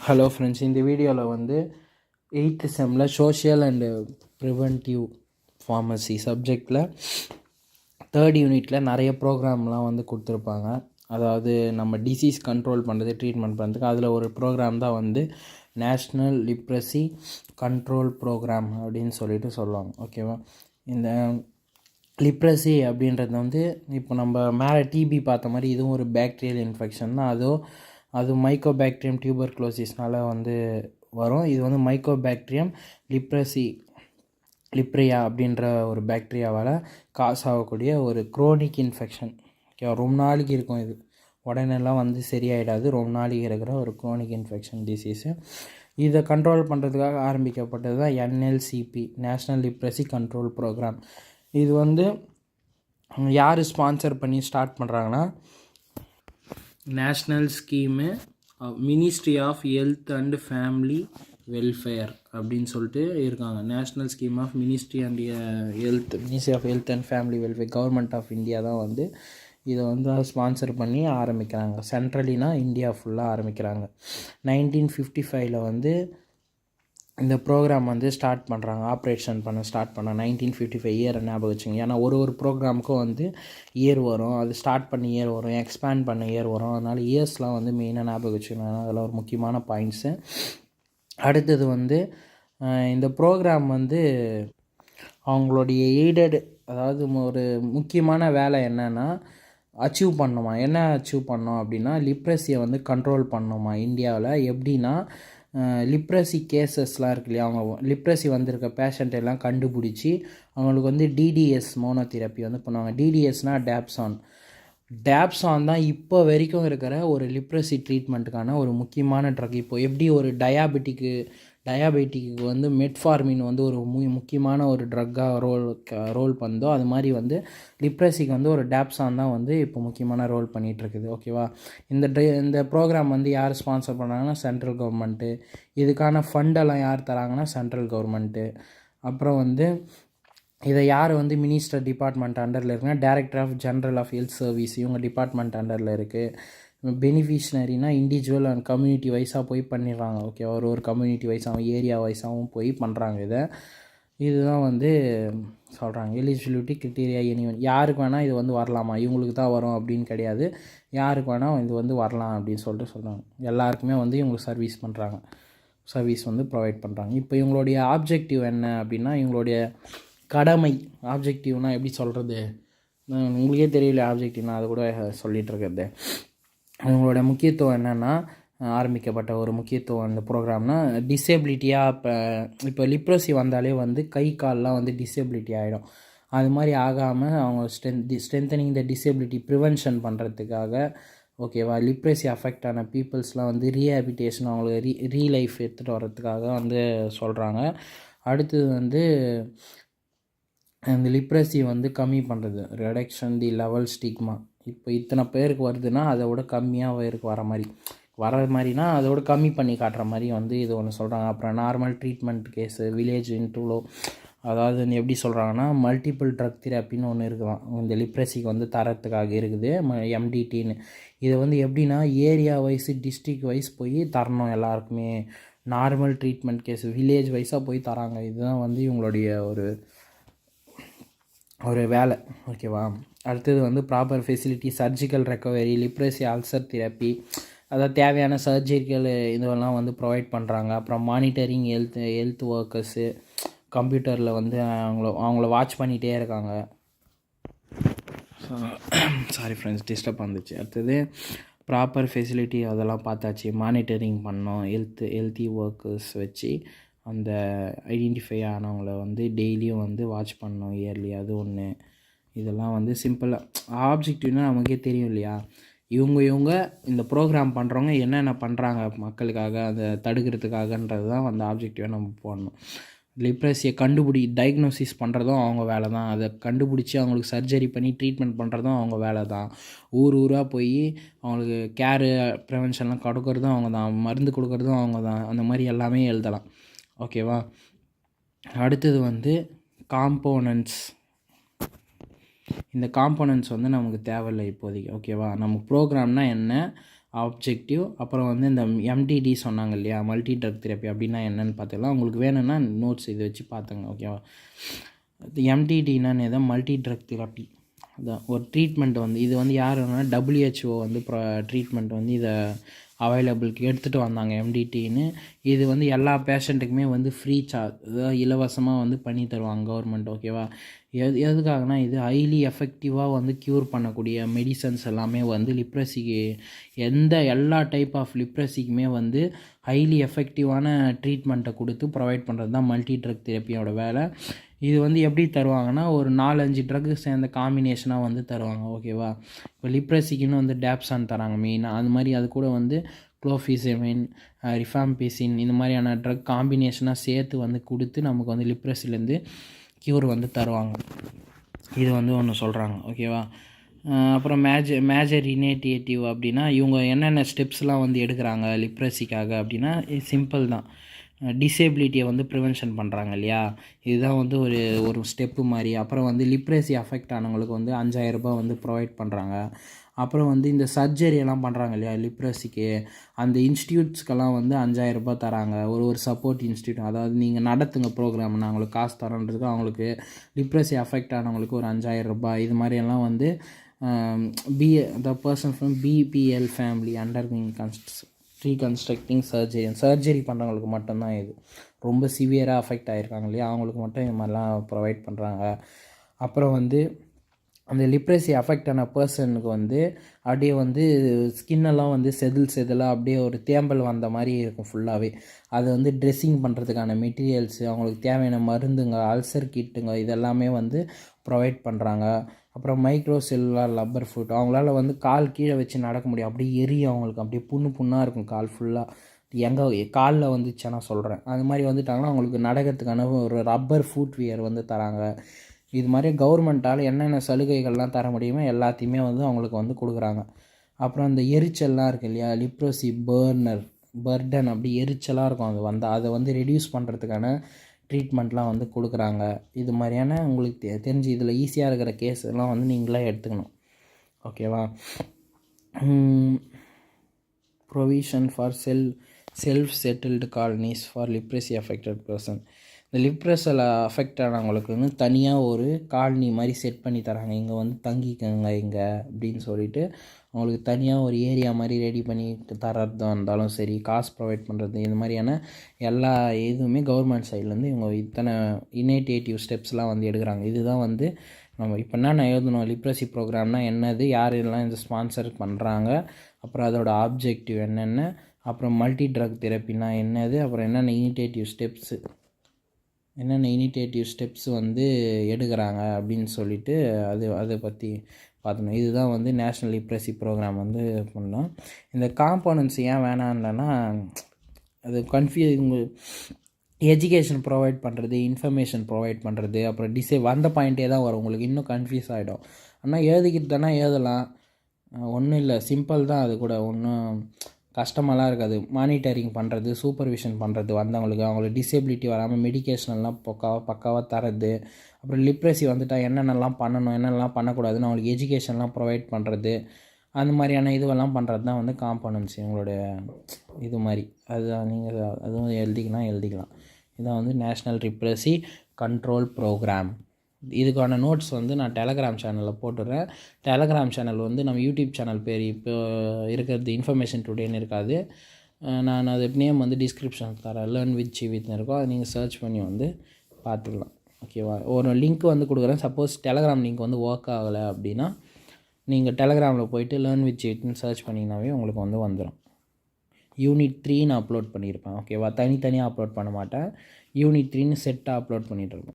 Hello friends, இந்த வீடியோவில் வந்து 8th செம்மில் சோஷியல் அண்டு ப்ரிவென்டிவ் ஃபார்மசி சப்ஜெக்டில் 3rd யூனிட்டில் நிறைய ப்ரோக்ராம்லாம் வந்து கொடுத்துருப்பாங்க. அதாவது நம்ம டிசீஸ் கண்ட்ரோல் பண்ணுறது, ட்ரீட்மெண்ட் பண்ணுறதுக்கு. அதில் ஒரு ப்ரோக்ராம் தான் வந்து நேஷ்னல் லிப்ரசி கண்ட்ரோல் ப்ரோக்ராம் அப்படின்னு சொல்லுவாங்க. ஓகேவா? இந்த லிப்ரசி அப்படின்றது வந்து இப்போ நம்ம மேலே டிபி பார்த்த மாதிரி இதுவும் ஒரு பேக்டீரியல் இன்ஃபெக்ஷன் தான். அது மைக்கோபாக்டீரியம் டியூபர்குலோசிஸ்னால் வந்து வரும். இது வந்து மைக்கோபாக்டீரியம் லிப்ரியா அப்படின்ற ஒரு பாக்டீரியாவால் காஸ் ஆகக்கூடிய ஒரு குரோனிக் இன்ஃபெக்ஷன். ஓகேவா? ரொம்ப நாளைக்கு இருக்கும். இது உடனெல்லாம் வந்து சரியாயிடாது. ரொம்ப நாளைக்கு இருக்கிற ஒரு குரோனிக் இன்ஃபெக்ஷன் டிசீஸு. இதை கண்ட்ரோல் பண்ணுறதுக்காக ஆரம்பிக்கப்பட்டது தான் NLCP, national leprosy control program. இது வந்து யார் ஸ்பான்சர் பண்ணி ஸ்டார்ட் பண்ணுறாங்கன்னா, national scheme ministry of health and family welfare அப்படின்னு சொல்லிட்டு இருக்காங்க. National scheme of ministry of health and family welfare, government of India தான் வந்து இதை வந்து ஸ்பான்சர் பண்ணி ஆரம்பிக்கிறாங்க. சென்ட்ரலினா இந்தியா ஃபுல்லாக ஆரம்பிக்கிறாங்க. 1955 வந்து இந்த ப்ரோக்ராம் வந்து ஸ்டார்ட் பண்ணுறாங்க, ஆப்ரேஷன் பண்ண ஸ்டார்ட் பண்ணாங்க. 1955 இயர் ஞாபகம் வச்சுங்க. ஏன்னா ஒரு ப்ரோக்ராமுக்கும் வந்து இயர் வரும், அது ஸ்டார்ட் பண்ண இயர் வரும், எக்ஸ்பேண்ட் பண்ண இயர் வரும். அதனால் இயர்ஸ்லாம் வந்து மெயினாக ஞாபகம் வச்சுக்கணும். அதெல்லாம் ஒரு முக்கியமான பாயிண்ட்ஸு. அடுத்தது வந்து இந்த ப்ரோக்ராம் வந்து அவங்களுடைய எய்டட், அதாவது ஒரு முக்கியமான வேலை என்னென்னா அச்சீவ் பண்ணணுமா. என்ன அச்சீவ் பண்ணோம் அப்படின்னா, லிப்ரஸியை வந்து கண்ட்ரோல் பண்ணணுமா இந்தியாவில். எப்படின்னா, லிப்ரஸி கேசஸ்லாம் இருக்கு இல்லையா, அவங்க லிப்ரஸி வந்திருக்க பேஷண்ட் எல்லாம் கண்டுபிடிச்சி அவங்களுக்கு வந்து டிடிஎஸ் மோனோதெரப்பி வந்து பண்ணுவாங்க. டிடிஎஸ்னால் டேப்ஸான் தான் இப்போ வரைக்கும் இருக்கிற ஒரு லிப்ரஸி ட்ரீட்மெண்ட்டுக்கான ஒரு முக்கியமான ட்ரக். இப்போ எப்படி ஒரு டயாபெட்டிக்கு வந்து மெட்ஃபார்மின் வந்து ஒரு முக்கியமான ஒரு ட்ரக்காக ரோல் பண்ணுதோ, அது மாதிரி வந்து லிப்ரஸிக்கு வந்து ஒரு டேப்ஸான் தான் வந்து இப்போ முக்கியமான ரோல் பண்ணிகிட்ருக்குது. ஓகேவா? இந்த ப்ரோக்ராம் வந்து யார் ஸ்பான்சர் பண்ணுறாங்கன்னா, சென்ட்ரல் கவர்மெண்ட்டு. இதுக்கான ஃபண்டெல்லாம் யார் தராங்கன்னா, சென்ட்ரல் கவர்மெண்ட்டு. அப்புறம் வந்து இதை யார் வந்து மினிஸ்டர் டிபார்ட்மெண்ட் அண்டரில் இருக்குன்னா, director of general of health service, இவங்க டிபார்ட்மெண்ட் அண்டரில் இருக்குது. பெனிஃபிஷனரினா இண்டிவிஜுவல் அண்ட் கம்யூனிட்டி வைஸாக போய் பண்ணிடுறாங்க. ஓகே, ஒரு கம்யூனிட்டி வைஸாகவும் ஏரியா வைஸாகவும் போய் பண்ணுறாங்க. இதுதான் வந்து சொல்கிறாங்க. எலிஜிபிலிட்டி கிரிட்டீரியா எனிவன், யாருக்கு வேணால் இது வந்து வரலாமா, இவங்களுக்கு தான் வரும் அப்படின்னு கிடையாது. யாருக்கு வேணால் இது வந்து வரலாம் அப்படின்னு சொல்கிறாங்க. எல்லாருக்குமே வந்து இவங்க சர்வீஸ் வந்து ப்ரொவைட் பண்ணுறாங்க. இப்போ இவங்களுடைய ஆப்ஜெக்டிவ் என்ன அப்படின்னா, இவங்களுடைய கடமை. ஆப்ஜெக்டிவ்னால் எப்படி சொல்கிறது, உங்களுக்கே தெரியல ஆப்ஜெக்டிவ்னால், அது கூட சொல்லிகிட்ருக்கிறது. அவங்களோட முக்கியத்துவம் என்னென்னா, ஆரம்பிக்கப்பட்ட ஒரு முக்கியத்துவம் இந்த ப்ரோக்ராம்னா, டிசேபிலிட்டியாக இப்போ லிப்ரஸி வந்தாலே வந்து கை கால்லாம் வந்து டிசேபிலிட்டி ஆகிடும். அது மாதிரி ஆகாமல் அவங்க ஸ்ட்ரென்தனிங் த டிசேபிலிட்டி ப்ரிவென்ஷன் பண்ணுறதுக்காக, ஓகேவா, லிப்ரஸி அஃபெக்ட் ஆன பீப்புள்ஸ்லாம் வந்து ரீஹேபிட்டேஷன், அவங்களுக்கு ரீலைஃப் எடுத்துகிட்டு வர்றதுக்காக வந்து சொல்கிறாங்க. அடுத்தது வந்து இந்த லிப்ரஸி வந்து கம்மி பண்ணுறது, ரெடக்ஷன் தி லெவல் ஸ்டிக்மா. இப்போ இத்தனை பேருக்கு வருதுன்னா அதை விட கம்மியாக பேருக்கு வர மாதிரினா அதை விட கம்மி பண்ணி காட்டுற மாதிரி வந்து இது ஒன்று சொல்கிறாங்க. அப்புறம் நார்மல் ட்ரீட்மெண்ட் கேஸு, வில்லேஜ் இன்ட்ரூலோ, அதாவது எப்படி சொல்கிறாங்கன்னா, மல்டிபிள் ட்ரக் தெரப்பின்னு ஒன்று இருக்கலாம் இந்த லிப்ரஸிக்கு வந்து தரத்துக்காக இருக்குது, எம்டிடின்னு. இது வந்து எப்படின்னா, ஏரியா வைஸ் டிஸ்ட்ரிக்ட் வைஸ் போய் தரணும் எல்லாருக்குமே. நார்மல் ட்ரீட்மெண்ட் கேஸு வில்லேஜ் வைஸாக போய் தராங்க. இதுதான் வந்து இவங்களுடைய ஒரு வேலை. ஓகேவா? அடுத்தது வந்து proper facility, surgical recovery, leprosy ulcer therapy, அதாவது தேவையான சர்ஜிக்கல் இதெல்லாம் வந்து ப்ரொவைட் பண்ணுறாங்க. அப்புறம் மானிட்டரிங் ஹெல்த் ஒர்க்கர்ஸு, கம்ப்யூட்டரில் வந்து அவங்கள வாட்ச் பண்ணிகிட்டே இருக்காங்க. சாரி ஃப்ரெண்ட்ஸ், டிஸ்டர்ப் வந்துச்சு. அடுத்தது ப்ராப்பர் ஃபெசிலிட்டி அதெல்லாம் பார்த்தாச்சு. மானிட்டரிங் பண்ணோம், ஹெல்த்தி ஒர்க்கர்ஸ் வச்சு அந்த ஐடென்டிஃபை ஆனவங்கள வந்து டெய்லியும் வந்து வாட்ச் பண்ணணும், இயர்லி. அது ஒன்று. இதெல்லாம் வந்து சிம்பிளாக ஆப்ஜெக்டிவ்னால் நமக்கே தெரியும் இல்லையா. இவங்க இந்த ப்ரோக்ராம் பண்ணுறவங்க என்னென்ன பண்ணுறாங்க மக்களுக்காக, அதை தடுக்கிறதுக்காகன்றது தான் அந்த ஆப்ஜெக்டிவாக நம்ம போடணும். லிப்ரஸியை டயக்னோசிஸ் பண்ணுறதும் அவங்க வேலை தான். அதை கண்டுபிடிச்சி அவங்களுக்கு சர்ஜரி பண்ணி ட்ரீட்மெண்ட் பண்ணுறதும் அவங்க வேலை தான். ஊராக போய் அவங்களுக்கு கேரு ப்ரிவென்ஷன்லாம் கொடுக்கறதும் அவங்க தான், மருந்து கொடுக்குறதும் அவங்க தான். அந்த மாதிரி எல்லாமே எழுதலாம். ஓகேவா? அடுத்தது வந்து காம்போனன்ட்ஸ். இந்த காம்போனன்ட்ஸ் வந்து நமக்கு தேவையில்லை இப்போதைக்கு. ஓகேவா? நம்ம ப்ரோக்ராம்னால் என்ன, ஆப்ஜெக்டிவ், அப்புறம் வந்து இந்த எம்டிடி சொன்னாங்க இல்லையா, மல்டி ட்ரக் தெரப்பி அப்படின்னா என்னென்னு பார்த்துக்கலாம். உங்களுக்கு வேணும்னா நோட்ஸ் இது வச்சு பார்த்துங்க, ஓகேவா. எம்டிடின்னு தான் மல்டி ட்ரக் தெரப்பி. அதான் ஒரு ட்ரீட்மெண்ட் வந்து இது வந்து யாருன்னா WHO வந்து ட்ரீட்மெண்ட் வந்து இதை அவைலபிளுக்கு எடுத்துகிட்டு வந்தாங்க எம்டிடின்னு. இது வந்து எல்லா பேஷண்ட்டுக்குமே வந்து ஃப்ரீ சார்ஜ், அதாவது இலவசமாக வந்து பண்ணி தருவாங்க கவர்மெண்ட், ஓகேவா. எதுக்காகனா இது ஹைலி எஃபெக்டிவாக வந்து க்யூர் பண்ணக்கூடிய மெடிசன்ஸ் எல்லாமே வந்து லிப்ரஸிக்கு எல்லா டைப் ஆஃப் லிப்ரஸிக்குமே வந்து ஹைலி எஃபெக்டிவான ட்ரீட்மெண்ட்டை கொடுத்து ப்ரொவைட் பண்ணுறது தான் மல்டி ட்ரக் தெரப்பியோட வேலை. இது வந்து எப்படி தருவாங்கன்னா ஒரு 4-5 ட்ரக்கு சேர்ந்த காம்பினேஷனாக வந்து தருவாங்க, ஓகேவா. இப்போ லிப்ரஸிக்குன்னு வந்து டேப்சான் தராங்க மெயினாக, அது மாதிரி அது கூட வந்து குளோஃபிசெமின், ரிஃபாம்பிசின் இந்த மாதிரியான ட்ரக் காம்பினேஷனாக சேர்த்து வந்து கொடுத்து நமக்கு வந்து லிப்ரஸிலேருந்து க்யூர் வந்து தருவாங்க. இது வந்து ஒன்று சொல்கிறாங்க, ஓகேவா. அப்புறம் மேஜர் இனிஷியேட்டிவ் அப்படின்னா இவங்க என்னென்ன ஸ்டெப்ஸ்லாம் வந்து எடுக்கிறாங்க லிப்ரஸிக்காக அப்படின்னா சிம்பிள் தான். டிசேபிலிட்டியை வந்து ப்ரிவென்ஷன் பண்ணுறாங்க இல்லையா, இதுதான் வந்து ஒரு ஸ்டெப்பு மாதிரி. அப்புறம் வந்து லிப்ரஸி அஃபெக்ட் ஆனவங்களுக்கு வந்து 5000 ரூபாய் வந்து ப்ரொவைட் பண்ணுறாங்க. அப்புறம் வந்து இந்த சர்ஜரி எல்லாம் பண்ணுறாங்க இல்லையா லிப்ரஸிக்கு, அந்த இன்ஸ்டியூட்ஸ்க்கெல்லாம் வந்து 5000 ரூபாய் தராங்க. ஒரு சப்போர்ட் இன்ஸ்டியூட், அதாவது நீங்கள் நடத்துங்க ப்ரோக்ராம், நான் அவங்களுக்கு காசு தரேன்றதுக்கு அவங்களுக்கு லிப்ரஸி அஃபெக்ட் ஆனவங்களுக்கு ஒரு 5000 ரூபாய். இது மாதிரியெல்லாம் வந்து the person from BPL family undergoing reconstructing surgery பண்ணுறவங்களுக்கு மட்டும்தான் இது. ரொம்ப சிவியராக அஃபெக்ட் ஆகிருக்காங்க இல்லையா, அவங்களுக்கு மட்டும் இது மாதிரிலாம் ப்ரொவைட் பண்ணுறாங்க. அப்புறம் வந்து அந்த லிப்ரஸி அஃபெக்ட் ஆன பர்சனுக்கு வந்து அப்படியே வந்து ஸ்கின்னெல்லாம் வந்து செதிலாக அப்படியே ஒரு தேம்பல் வந்த மாதிரி இருக்கும் ஃபுல்லாகவே. அதை வந்து ட்ரெஸ்ஸிங் பண்ணுறதுக்கான மெட்டீரியல்ஸு, அவங்களுக்கு தேவையான மருந்துங்க, அல்சர் கிட்டுங்க இதெல்லாமே வந்து ப்ரொவைட் பண்ணுறாங்க. அப்புறம் மைக்ரோ செல்லுலார் லப்பர் ஃபுட், அவங்களால வந்து கால் கீழே வச்சு நடக்க முடியும், அப்படியே எரியும் அவங்களுக்கு, அப்படியே புண்ணாக இருக்கும் கால் ஃபுல்லாக. எங்கே காலில் வந்துச்சு நான் சொல்கிறேன், அது மாதிரி வந்துட்டாங்கன்னா அவங்களுக்கு நடக்கிறதுக்கான ஒரு ரப்பர் ஃபுட் வியர் வந்து தராங்க. இது மாதிரி கவர்மெண்ட்டால் என்னென்ன சலுகைகள்லாம் தர முடியுமோ எல்லாத்தையுமே வந்து அவங்களுக்கு வந்து கொடுக்குறாங்க. அப்புறம் அந்த எரிச்சல்லாம் இருக்குது இல்லையா, லிப்ரஸி பர்டன் அப்படி எரிச்சலாக இருக்கும், அது வந்து அதை வந்து ரெடியூஸ் பண்ணுறதுக்கான ட்ரீட்மெண்ட்லாம் வந்து கொடுக்குறாங்க. இது மாதிரியான உங்களுக்கு தெரிஞ்சு இதில் ஈஸியாக இருக்கிற கேஸ் எல்லாம் வந்து நீங்களே எடுத்துக்கணும், ஓகேவா. Provision for self settled colonies for leprosy affected person. இந்த லிப்ரஸில் அஃபெக்ட் ஆனவங்களுக்கு வந்து தனியாக ஒரு காலனி மாதிரி செட் பண்ணி தராங்க, இங்கே வந்து தங்கிக்கங்க இங்கே அப்படின்னு சொல்லிட்டு அவங்களுக்கு தனியாக ஒரு ஏரியா மாதிரி ரெடி பண்ணி தரதாக இருந்தாலும் சரி, காசு ப்ரொவைட் பண்ணுறது, இந்த மாதிரியான எல்லா இதுவுமே கவர்மெண்ட் சைட்லேருந்து இவங்க இத்தனை இனிஷியேட்டிவ் ஸ்டெப்ஸ்லாம் வந்து எடுக்கிறாங்க. இதுதான் வந்து நம்ம இப்போ என்ன எழுதணும், லிப்ரஸி ப்ரோக்ராம்னால் என்னது, யாரெல்லாம் இந்த ஸ்பான்சர் பண்ணுறாங்க, அப்புறம் அதோட ஆப்ஜெக்டிவ் என்னென்ன, அப்புறம் மல்டி ட்ரக் தெரப்பினா என்னது, அப்புறம் என்னென்ன இனிஷியேட்டிவ் ஸ்டெப்ஸ் வந்து எடுக்கிறாங்க அப்படின்னு சொல்லிட்டு அதை பற்றி பார்த்தணும். இதுதான் வந்து நேஷ்னல் லிப்ரஸி ப்ரோக்ராம் வந்து பண்ணோம். இந்த காம்போனன்ட்ஸ் ஏன் வேணாம்னா அது எஜுகேஷன் ப்ரொவைட் பண்ணுறது, இன்ஃபர்மேஷன் ப்ரொவைட் பண்ணுறது, அப்புறம் வந்த பாயிண்ட்டே தான் வரும், உங்களுக்கு இன்னும் கன்ஃபியூஸ் ஆகிடும். ஆனால் எழுதிக்கிட்டு தானே எழுதலாம், ஒன்றும் இல்லை, சிம்பிள் தான், அது கூட ஒன்றும் கஷ்டமெல்லாம் இருக்காது. மானிட்டரிங் பண்ணுறது, சூப்பர்விஷன் பண்ணுறது, வந்தவங்களுக்கு அவங்களுக்கு டிசேபிலிட்டி வராமல் மெடிக்கேஷனெல்லாம் பக்காவாக தரது, அப்புறம் லிப்ரஸி வந்துட்டால் என்னென்னலாம் பண்ணணும் என்னென்னலாம் பண்ணக்கூடாதுன்னு அவங்களுக்கு எஜுகேஷன்லாம் ப்ரொவைட் பண்ணுறது, அந்த மாதிரியான இதுவெல்லாம் பண்ணுறது தான் வந்து காம்போனன்ட்ஸ் இவங்களுடைய இது மாதிரி. அதுதான் நீங்கள் அதுவும் எழுதிக்கலாம். இதான் வந்து நேஷ்னல் லிப்ரஸி கண்ட்ரோல் ப்ரோக்ராம். இதுக்கான நோட்ஸ் வந்து நான் டெலகிராம் சேனலில் போட்டுடுறேன். டெலகிராம் சேனல் வந்து நம்ம யூடியூப் சேனல் பேர் இப்போ இருக்கிறது இன்ஃபர்மேஷன் டுடேன்னு இருக்காது, நான் அது நேம் வந்து டிஸ்கிரிப்ஷன் தரேன், லேர்ன் வித் ஜீவித்னு இருக்கும், அதை நீங்கள் சர்ச் பண்ணி வந்து பார்த்துக்கலாம், ஓகேவா. ஒரு லிங்க் வந்து கொடுக்குறேன், சப்போஸ் டெலகிராம் லிங்க் வந்து ஒர்க் ஆகலை அப்படின்னா நீங்கள் டெலகிராமில் போய்ட்டு லேர்ன் வித் ஜீவித்னு சர்ச் பண்ணிங்கனாவே உங்களுக்கு வந்து வந்துடும். யூனிட் 3 நான் அப்லோட் பண்ணியிருப்பேன், ஓகேவா. தனித்தனியாக அப்லோட் பண்ண மாட்டேன், யூனிட் 3ன்னு செட்டாக அப்லோட் பண்ணிகிட்டு இருப்பேன்.